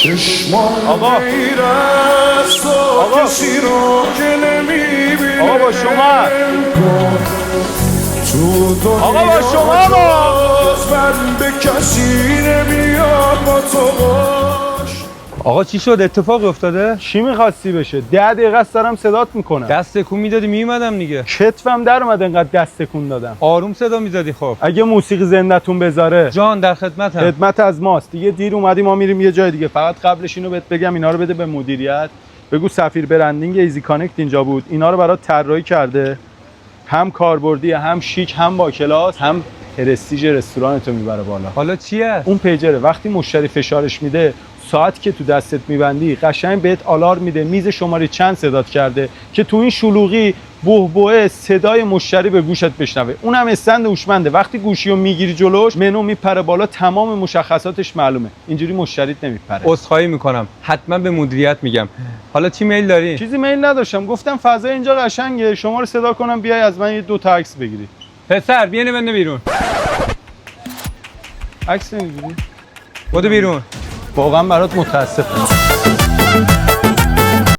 آقا کسی رو که نمیبینه آقا با شما آقا با شما من به کسی نمیاد با تو باش. آقا چی شد؟ اتفاق افتاده؟ چی می‌خواستی بشه؟ 10 دقیقه است دارم صدات میکنم. دست تکون میدادی میومدم دیگه. کتفم در اومد انقدر دست تکون دادم. آروم صدا میزدی. خب اگه موسیقی زندتون بذاره جان در خدمتم. خدمت از ماست. دیگه دیر اومدی، ما میریم یه جای دیگه. فقط قبلش اینو بهت بگم اینا رو بده به مدیریت. بگو سفیر برندینگ ایزی کانکت اینجا بود. اینا رو برات طراحی کرده. هم کاربردی، هم شیک، هم با کلاس، هم پرستیژ رستورانتو میبره بالا. حالا چیه؟ اون پیجره وقتی مشتری فشارش میده، ساعت که تو دستت میبندی قشنگ بهت آلارم میده میز شماره چند صدات کرده که تو این شلوغی بوه صدای مشتری به گوشت بشنوه. اونم استند هوشمنده. وقتی گوشی رو میگیری جلوش منو میپره بالا، تمام مشخصاتش معلومه. اینجوری مشتریت نمیپره. عذرخواهی میکنم، حتما به مدیریت میگم. حالا چی میل داری؟ چیزی میل نداشتم، گفتم فضای اینجا قشنگه، شما رو صدا کنم بیای از من یه 2 تا عکس بگیری. پسر بیا بنده بیرون. عکس نمیگیری؟ بودو بیرون. واقعا برات متاسفم.